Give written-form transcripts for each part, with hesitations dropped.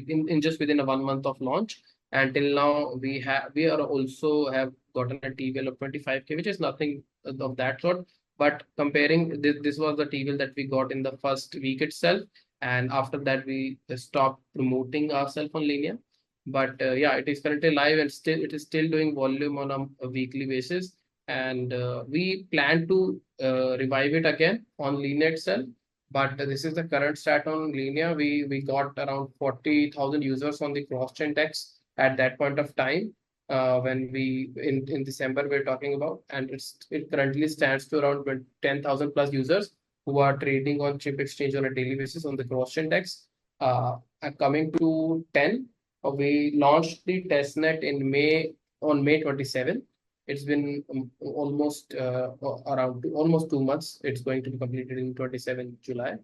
in just within a 1 month of launch. And till now, we are also have gotten a TVL of 25K, which is nothing of that sort. But comparing this was the TVL that we got in the first week itself, and after that we stopped promoting ourselves on Linear. But yeah, it is currently live and still it is still doing volume on a weekly basis. And we plan to revive it again on Linear itself. But this is the current stat on Linear. We got around 40,000 users on the cross-chain DEX at that point of time. When we in December we're talking about, and it currently stands to around 10,000 plus users who are trading on Chimp Exchange on a daily basis on the cross-chain DEX. And coming to 10, we launched the testnet in May 27. It's been almost almost 2 months. It's going to be completed in 27 July.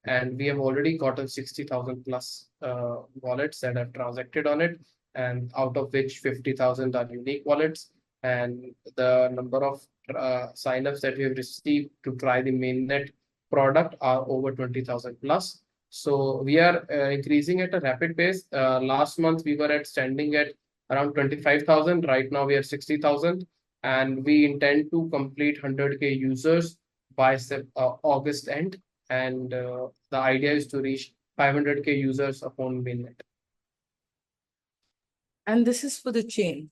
And we have already gotten 60,000 plus wallets that have transacted on it, and out of which 50,000 are unique wallets. And the number of signups that we have received to try the mainnet product are over 20,000 plus. So we are increasing at a rapid pace. Last month we were standing at around 25,000. Right now we are 60,000, and we intend to complete 100K users by August end. And the idea is to reach 500K users upon mainnet. And this is for the chain,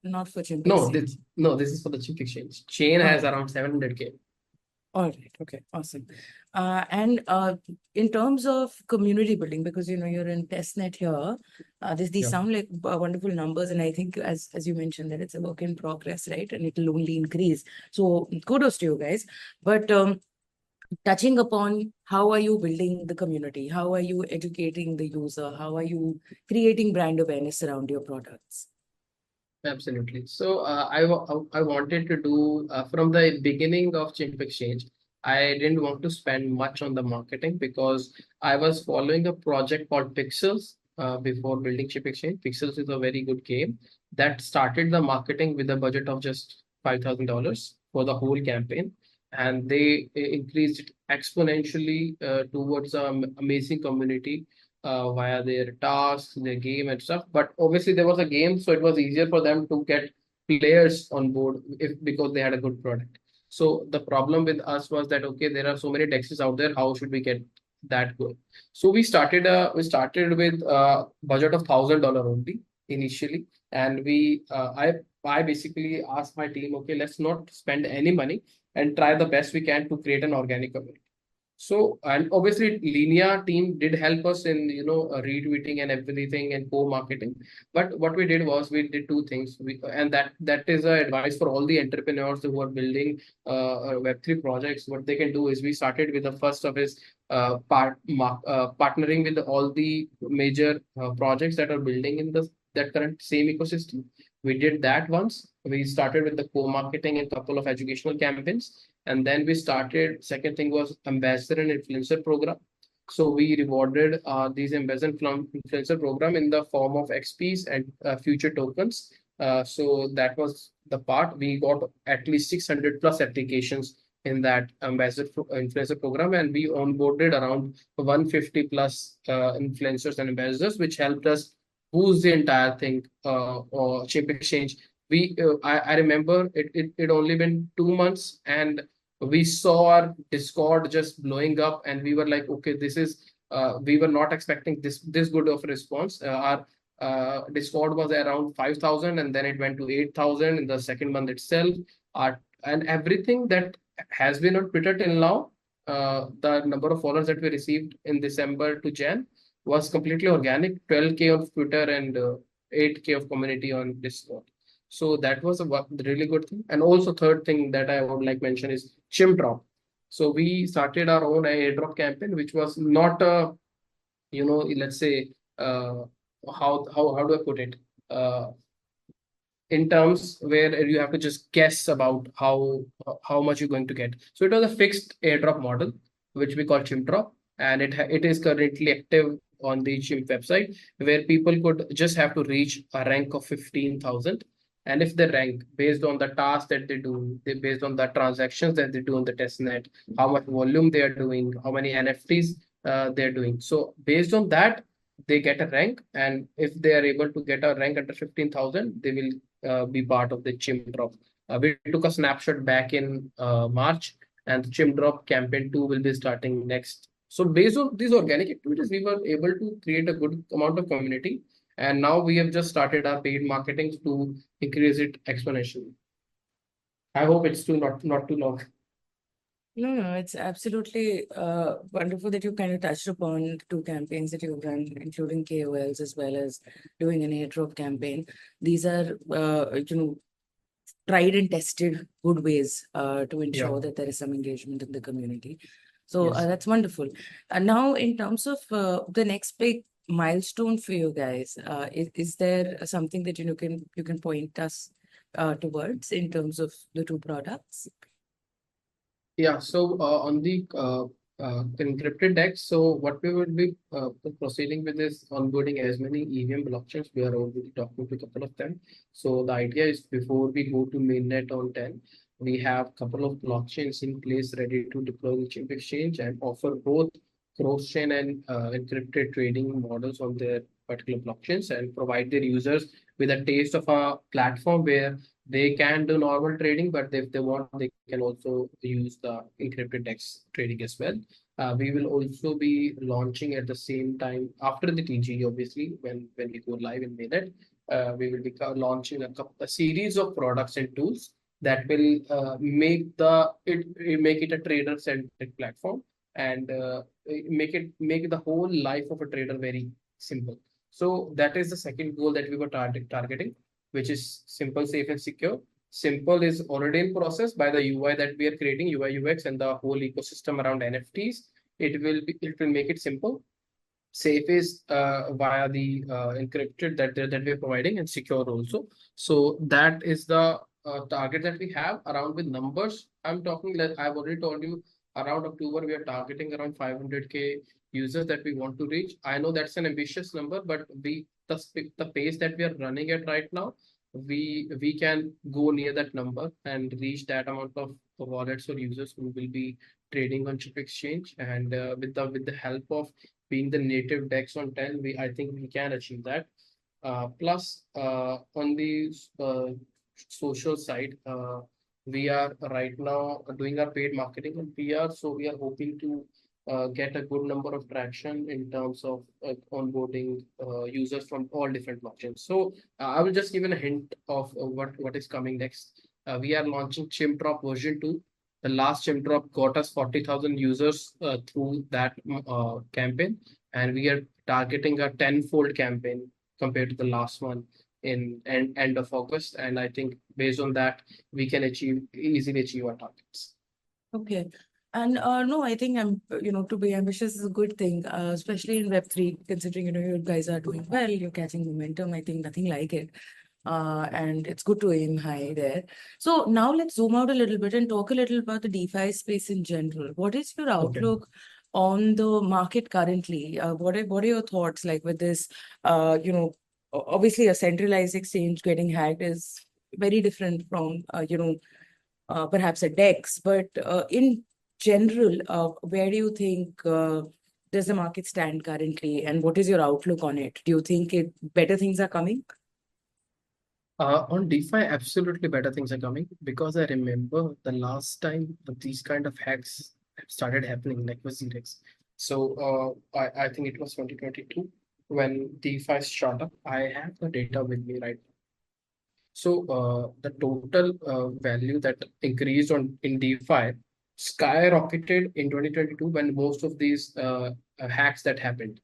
not for Chimp No, Exchange. this is for the Chimp Exchange. Chain has around 700K. All right. Okay. Awesome. And in terms of community building, because you're in testnet here, these sound like wonderful numbers, and I think as you mentioned that it's a work in progress, right? And it'll only increase. So kudos to you guys. But touching upon how are you building the community? How are you educating the user? How are you creating brand awareness around your products? Absolutely. So I wanted to do from the beginning of Chimp Exchange. I didn't want to spend much on the marketing because I was following a project called Pixels before building Chimp Exchange. Pixels is a very good game that started the marketing with a budget of just $5,000 for the whole campaign, and they increased it exponentially towards an amazing community via their tasks, their game and stuff. But obviously there was a game, so it was easier for them to get players on board because they had a good product. So the problem with us was that okay, there are so many DEXs out there. How should we get that good? So we started with a budget of $1,000 only initially, and I basically asked my team, okay, let's not spend any money and try the best we can to create an organic community. So, and obviously Linear team did help us in, retweeting and everything and co-marketing. But what we did was we did two things. And that is a advice for all the entrepreneurs who are building Web3 projects. What they can do is we started with the first of is partnering with all the major projects that are building in that current same ecosystem. We did that once. We started with the co-marketing and couple of educational campaigns. And then we started, second thing was ambassador and influencer program. So we rewarded these ambassador influencer program in the form of XPs and future tokens. So that was the part. We got at least 600 plus applications in that ambassador influencer program, and we onboarded around 150 plus influencers and ambassadors, which helped us boost the entire thing or Chimp Exchange. I remember it only been 2 months, and we saw our Discord just blowing up, and we were like, okay, this is we were not expecting this good of a response. Our Discord was around 5,000, and then it went to 8,000 in the second month itself. And everything that has been on Twitter till now, the number of followers that we received in December to Jan was completely organic. 12K on Twitter and 8K of community on Discord. So that was a really good thing. And also third thing that I would like mention is Chimp Drop. So we started our own airdrop campaign, which was not a, let's say, how do I put it? In terms where you have to just guess about how much you're going to get. So it was a fixed airdrop model, which we call Chimp Drop, and it is currently active on the Chimp website, where people could just have to reach a rank of 15,000. And if they rank based on the tasks that they do, based on the transactions that they do on the testnet, how much volume they are doing, how many NFTs they're doing. So based on that, they get a rank, and if they are able to get a rank under 15,000, they will be part of the Chimp drop. We took a snapshot back in March, and the Chimp drop campaign 2 will be starting next. So based on these organic activities, we were able to create a good amount of community, and now we have just started our paid marketing to increase it exponentially. I hope it's too not too long. No, it's absolutely wonderful that you kind of touched upon the two campaigns that you've run, including KOLs as well as doing an airdrop campaign. These are, tried and tested good ways to ensure that there is some engagement in the community. So Yes. that's wonderful. And now, in terms of the next big milestone for you guys, is there something that you can point us towards in terms of the two products? Yeah, so on the encrypted DEX, so what we will be proceeding with is onboarding as many EVM blockchains. We are already talking to a couple of them. So the idea is before we go to mainnet on 10, we have a couple of blockchains in place ready to deploy the Chimp Exchange and offer both cross-chain and encrypted trading models on their particular blockchains, and provide their users with a taste of a platform where they can do normal trading, but if they want, they can also use the encrypted DEX trading as well. We will also be launching at the same time after the TG, obviously, when we go live in mainnet. We will be launching a series of products and tools that will make it a trader centric platform, and make the whole life of a trader very simple. So that is the second goal that we were targeting, which is simple, safe, and secure. Simple is already in process by the UI that we are creating, UI UX, and the whole ecosystem around NFTs. It will make it simple. Safe is via the encrypted that we are providing, and secure also. So that is the target that we have around with numbers. I'm talking like I've already told you, around October we are targeting around 500K users that we want to reach. I know that's an ambitious number, but the pace that we are running at right now, we can go near that number and reach that amount of wallets or users who will be trading on Chip Exchange. And with the help of being the native DEX on 10, I think we can achieve that. Plus, on the social side, we are right now doing our paid marketing and PR. So we are hoping to get a good number of traction in terms of onboarding users from all different blockchains. So I will just give a hint of what is coming next. We are launching Chimp Drop version 2. The last Chimp Drop got us 40,000 users through that campaign, and we are targeting a tenfold campaign compared to the last one in end of August. And I think based on that, we can easily achieve our targets. Okay. And no, I think to be ambitious is a good thing, especially in Web3, considering, you guys are doing well, you're catching momentum. I think nothing like it. And it's good to aim high there. So now let's zoom out a little bit and talk a little about the DeFi space in general. What is your outlook on the market currently? What are your thoughts like with this? Obviously a centralized exchange getting hacked is very different from, perhaps a DEX, but in general, where do you think does the market stand currently, and what is your outlook on it? Do you think better things are coming? On DeFi, absolutely better things are coming, because I remember the last time these kind of hacks started happening, like was Zerex. So I think it was 2022 when DeFi shot up. I have the data with me right now. So the total value that increased in DeFi skyrocketed in 2022 when most of these hacks that happened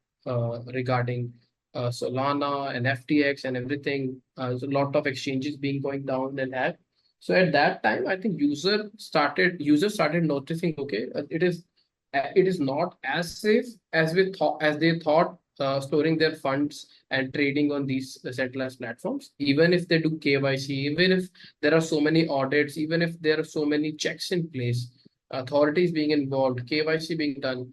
regarding Solana and FTX and everything. There's a lot of exchanges being going down and hacked. So at that time, I think users started noticing, okay, it is not as safe as they thought, storing their funds and trading on these centralized platforms. Even if they do KYC, even if there are so many audits, even if there are so many checks in place, authorities being involved, KYC being done,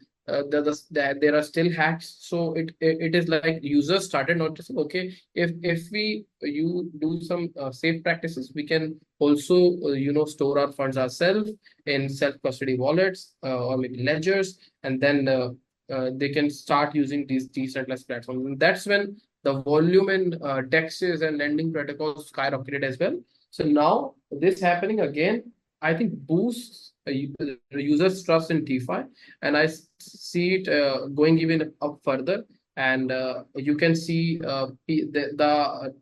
there are still hacks. So it is like users started noticing, okay, if you do some safe practices, we can also store our funds ourselves in self custody wallets or maybe ledgers, and then they can start using these decentralized platforms. And that's when the volume in DEXs and lending protocols skyrocketed as well. So now this happening again, I think boosts users' trust in DeFi, and I see it going even up further. And you can see the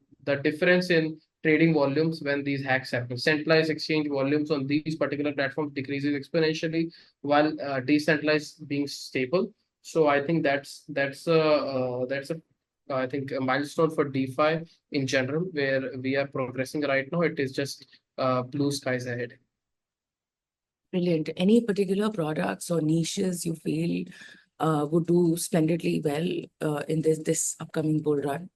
difference in trading volumes when these hacks happen. Centralized exchange volumes on these particular platforms decreases exponentially, while decentralized being stable. So I think that's a I think a milestone for DeFi in general, where we are progressing right now. It is just blue skies ahead. Brilliant. Any particular products or niches you feel would do splendidly well in this upcoming bull run?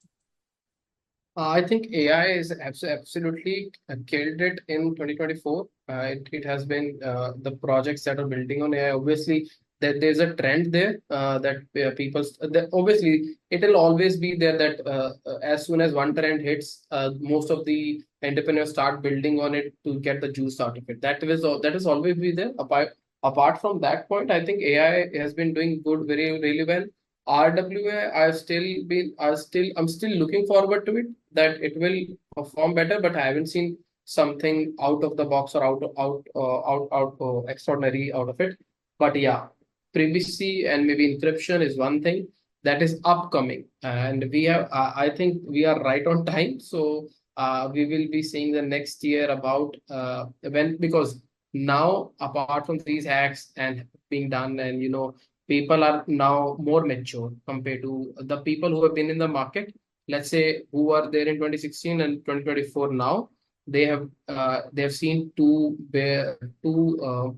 I think AI is absolutely killed it in 2024. It has been the projects that are building on AI. Obviously, there's a trend there that people, that obviously, it will always be there that as soon as one trend hits, most of the entrepreneurs start building on it to get the juice out of it. That is always be there. Apart from that point, I think AI has been doing good, very, really well. RWA, I'm still looking forward to it, that it will perform better, but I haven't seen something out of the box or out extraordinary out of it. But yeah, privacy and maybe encryption is one thing that is upcoming, and we have I think we are right on time. So we will be seeing the next year about when, because now apart from these hacks and being done, and people are now more mature compared to the people who have been in the market, let's say, who are there in 2016 and 2024 now. They have seen two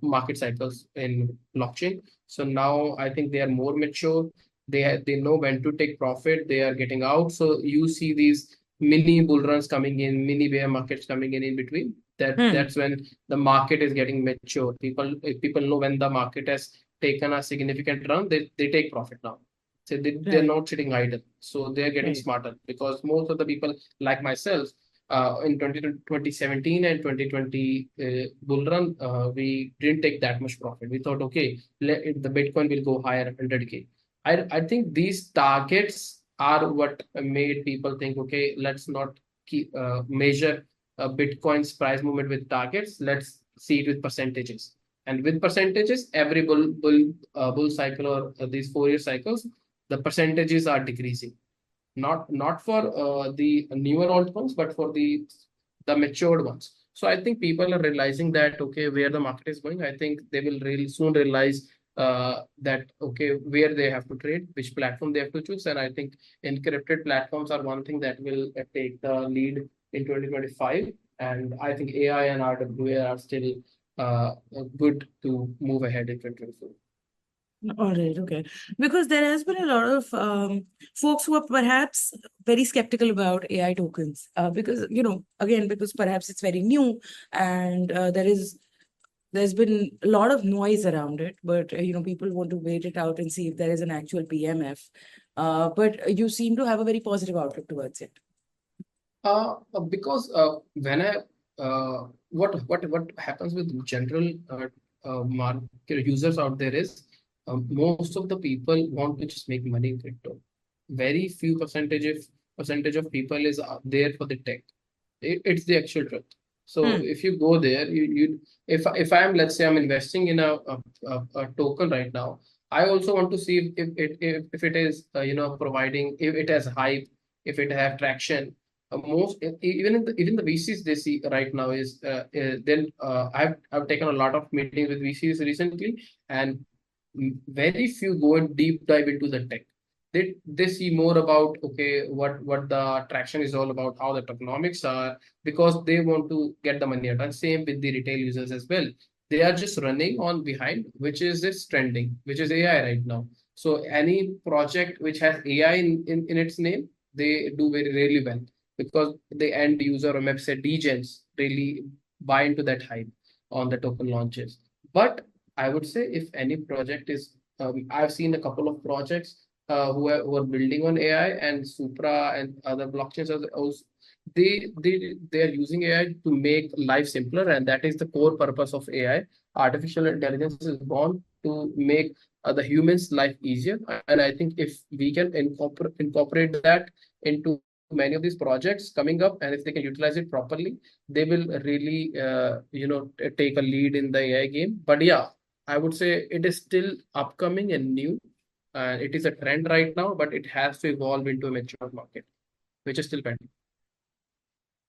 market cycles in blockchain. So now I think they are more mature. They know when to take profit. They are getting out. So you see these mini bull runs coming in, mini bear markets coming in between. That's when the market is getting mature. People know when the market has taken a significant run, they take profit now. So they're Right. not sitting idle. So they're getting Right. smarter, because most of the people like myself, in 2017 and 2020 bull run, we didn't take that much profit. We thought, okay, the Bitcoin will go higher, 100K. I think these targets are what made people think, okay, let's not keep measure Bitcoin's price movement with targets. Let's see it with percentages. And with percentages, every bull cycle, or these 4-year cycles, the percentages are decreasing. Not for the newer altcoins, but for the matured ones. So I think people are realizing that, okay, where the market is going. I think they will really soon realize that, okay, where they have to trade, which platform they have to choose. And I think encrypted platforms are one thing that will take the lead in 2025. And I think AI and RWA are still good to move ahead in 2024. All right, okay. Because there has been a lot of folks who are perhaps very skeptical about AI tokens. Because, again, because perhaps it's very new, and there's been a lot of noise around it, but people want to wait it out and see if there is an actual PMF. But you seem to have a very positive outlook towards it. Because when what happens with general market users out there is, most of the people want to just make money in crypto. Very few percentage of people is there for the tech. It's the actual truth. So if you go there, if I'm, let's say, I'm investing in a token right now, I also want to see if it is providing, if it has hype, if it has traction. Even the VCs they see right now is then I've taken a lot of meetings with VCs recently, and very few go and deep dive into the tech. They see more about, okay, what the traction is all about, how the tokenomics are, because they want to get the money out. And same with the retail users as well. They are just running on behind, which is this trending, which is AI right now. So any project which has AI in its name, they do very really well, because the end user, or maybe say degens, really buy into that hype on the token launches. But I would say, if any project is, I've seen a couple of projects who are building on AI, and Supra and other blockchains also, they are using AI to make life simpler, and that is the core purpose of AI. Artificial intelligence is born to make the humans' life easier. And I think if we can incorporate that into many of these projects coming up, and if they can utilize it properly, they will really, take a lead in the AI game. But yeah, I would say it is still upcoming and new. It is a trend right now, but it has to evolve into a mature market, which is still pending.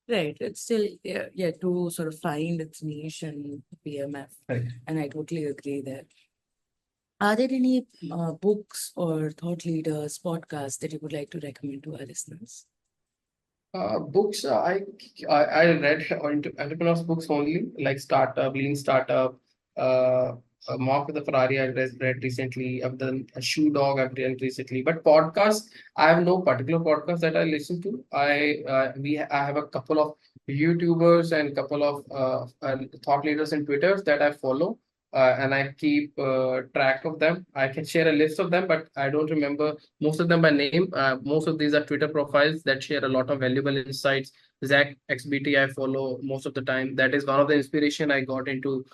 Right. It's still yet to sort of find its niche in PMF. Right. And I totally agree there. Are there any books or thought leaders, podcasts that you would like to recommend to our listeners? Books, I read entrepreneurs books only, like Startup, Lean Startup, Mark with the Ferrari I read recently. I've done a Shoe Dog I've read recently. But podcasts, I have no particular podcast that I listen to. I have a couple of YouTubers and couple of thought leaders in Twitter that I follow. And I keep track of them. I can share a list of them, but I don't remember most of them by name. Most of these are Twitter profiles that share a lot of valuable insights. Zach XBT I follow most of the time. That is one of the inspiration I got into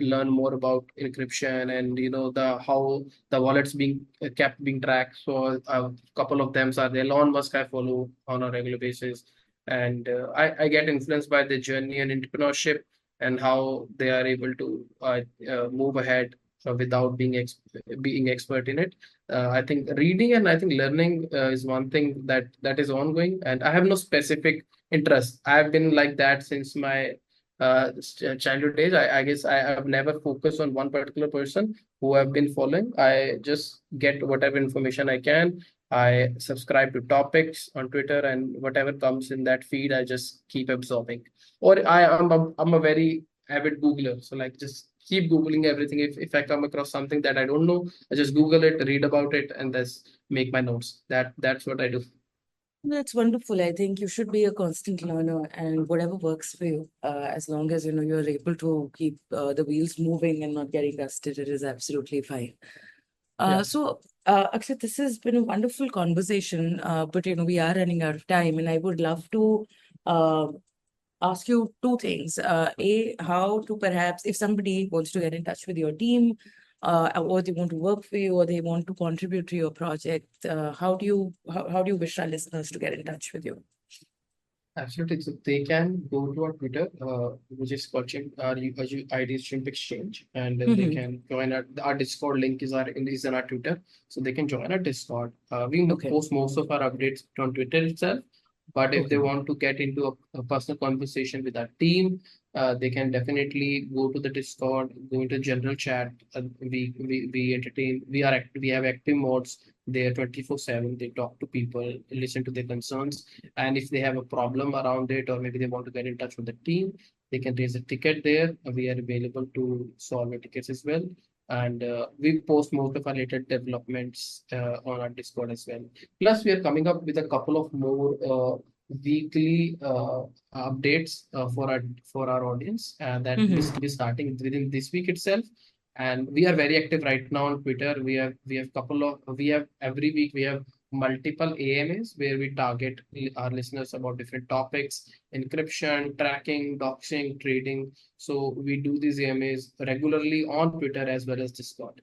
learn more about encryption and the how the wallets being kept being tracked. So a couple of them are the Elon Musk I follow on a regular basis, and I get influenced by the journey and entrepreneurship and how they are able to move ahead without being expert in it. I think reading and I think learning is one thing that is ongoing, and I have no specific interest. I've been like that since my childhood days. I guess I have never focused on one particular person who I've been following. I just get whatever information I can. I subscribe to topics on Twitter, and whatever comes in that feed, I just keep absorbing. Or I'm a very avid Googler, so like just keep Googling everything. If I come across something that I don't know, I just Google it, read about it, and just make my notes. That's what I do. That's wonderful. I think you should be a constant learner, and whatever works for you, as long as you're able to keep the wheels moving and not getting rusted, it is absolutely fine. Yeah. So, Akshay, this has been a wonderful conversation, but we are running out of time, and I would love to uh, ask you two things. How to perhaps, if somebody wants to get in touch with your team, or they want to work for you, or they want to contribute to your project, how do you wish our listeners to get in touch with you? Absolutely. So they can go to our Twitter, which is called our ID is Chimp Exchange, and then they can join our Discord link is in our Twitter, so they can join our Discord. We Okay. post most of our updates on Twitter itself, but if they Okay. want to get into a personal conversation with our team, they can definitely go to the Discord, go into general chat. We entertain. We have active modes. They are 24/7. They talk to people, listen to their concerns, and if they have a problem around it, or maybe they want to get in touch with the team, they can raise a ticket there. We are available to solve the tickets as well. And we post most of our latest developments on our Discord as well. Plus, we are coming up with a couple of more weekly updates for our audience, and that will be starting within this week itself. And we are very active right now on Twitter. We have every week we have multiple AMAs where we target our listeners about different topics, encryption, tracking, doxing, trading. So we do these AMAs regularly on Twitter as well as Discord.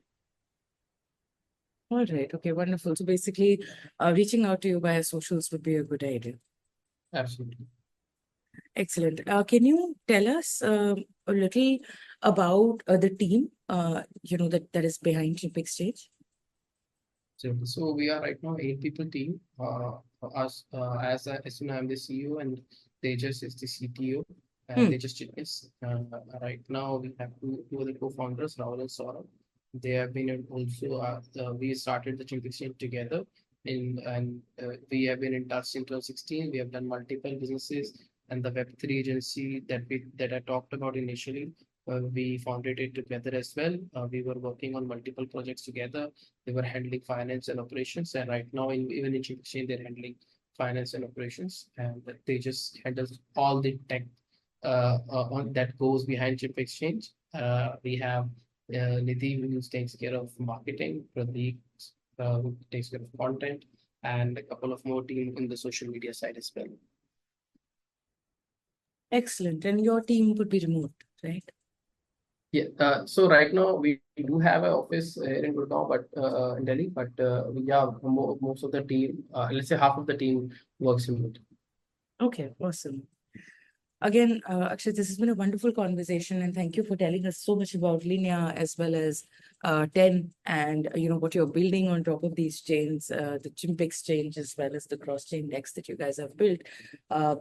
All right. Okay, wonderful. So basically, reaching out to you via socials would be a good idea. Absolutely. Excellent. Can you tell us a little about the team, that is behind Chimp Exchange? So we are right now 8 people team. As you know, I'm the CEO and Tejas is the CTO. Tejas Chitnis. Right now we have two other co-founders, Rahul and Saurabh. They have been also we started the Chimp Exchange together and we have been in touch in 2016. We have done multiple businesses, and the Web3 agency that I talked about initially. We founded it together as well. We were working on multiple projects together. They were handling finance and operations, and right now, even in Chimp Exchange, they're handling finance and operations, and they just handle all the tech on that goes behind Chimp Exchange. We have Nidhi, who takes care of marketing, Pradeep, who takes care of content, and a couple of more team in the social media side as well. Excellent. And your team would be remote, right? Yeah. So right now we do have an office here in Gurgaon, but in Delhi. But yeah, most of the team, let's say half of the team, works remote. Okay, awesome. Again, Akshay, this has been a wonderful conversation, and thank you for telling us so much about Linea as well as 10 and what you're building on top of these chains, the Chimp Exchange as well as the cross-chain DEX that you guys have built.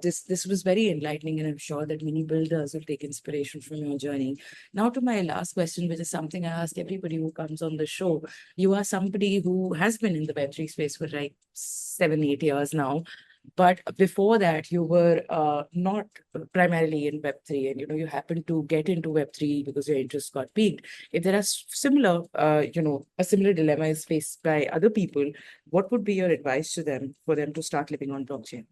This was very enlightening, and I'm sure that many builders will take inspiration from your journey. Now to my last question, which is something I ask everybody who comes on the show. You are somebody who has been in the Web3 space for like 7, 8 years now. But before that, you were not primarily in Web3, and you happened to get into Web3 because your interest got piqued. If there are similar, a similar dilemma is faced by other people, what would be your advice to them for them to start living on blockchain?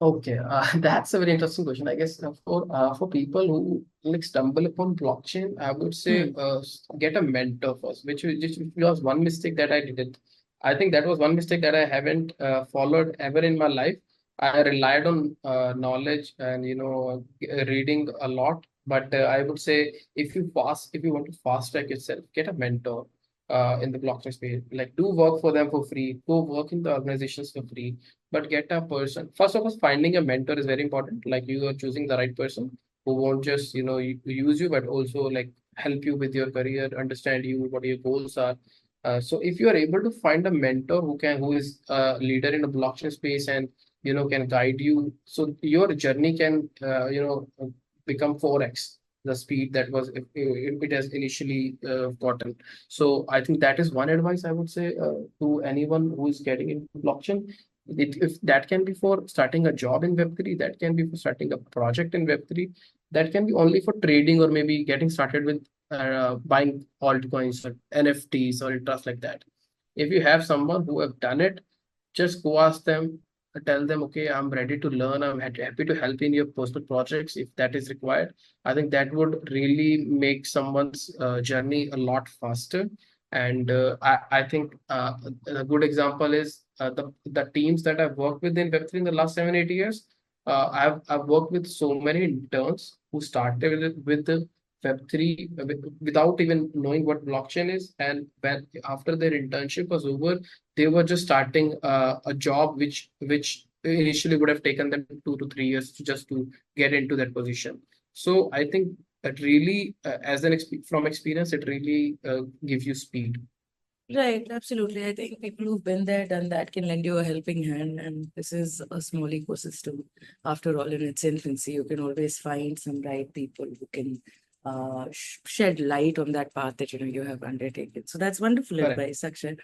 Okay, that's a very interesting question. I guess for people who like stumble upon blockchain, I would say Hmm. get a mentor first, which was one mistake that I did. I think that was one mistake that I haven't followed ever in my life. I relied on knowledge and reading a lot, but I would say if you want to fast track yourself, get a mentor in the blockchain space. Like do work for them for free, go work in the organizations for free, but get a person. First of all, finding a mentor is very important. Like you are choosing the right person who won't just use you, but also like help you with your career, understand you, what your goals are. So if you are able to find a mentor who is a leader in the blockchain space and can guide you, so your journey can become 4x the speed that was it has initially gotten. So I think that is one advice I would say to anyone who is getting into blockchain. If that can be for starting a job in Web3, that can be for starting a project in Web3, that can be only for trading or maybe getting started with buying altcoins or NFTs or trust like that. If you have someone who have done it, just go ask them, tell them, okay, I'm ready to learn. I'm happy to help in your personal projects if that is required. I think that would really make someone's journey a lot faster. And I think a good example is the teams that I've worked with in Web3 in the last 7, 8 years. I've worked with so many interns who started with the Web3 without even knowing what blockchain is, and when after their internship was over, they were just starting a job which initially would have taken them 2 to 3 years just to get into that position. So I think that really, as from experience, it really gives you speed. Right, absolutely. I think people who've been there, done that can lend you a helping hand. And this is a small ecosystem. After all, in its infancy, you can always find some right people who can shed light on that path that you have undertaken. So that's wonderful Correct. advice, Akshay.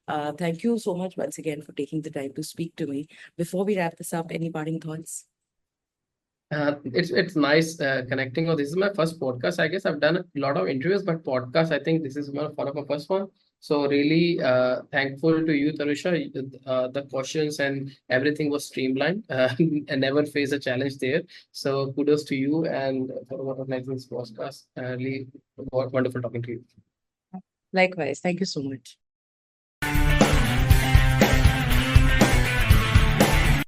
Thank you so much once again for taking the time to speak to me. Before we wrap this up, any parting thoughts? It's nice connecting. Oh, this is my first podcast. I guess I've done a lot of interviews, but podcast, I think this is one of my first one. So really thankful to you, Tarusha. The questions and everything was streamlined. And never faced a challenge there. So kudos to you and for organizing this podcast. Really wonderful talking to you. Likewise. Thank you so much.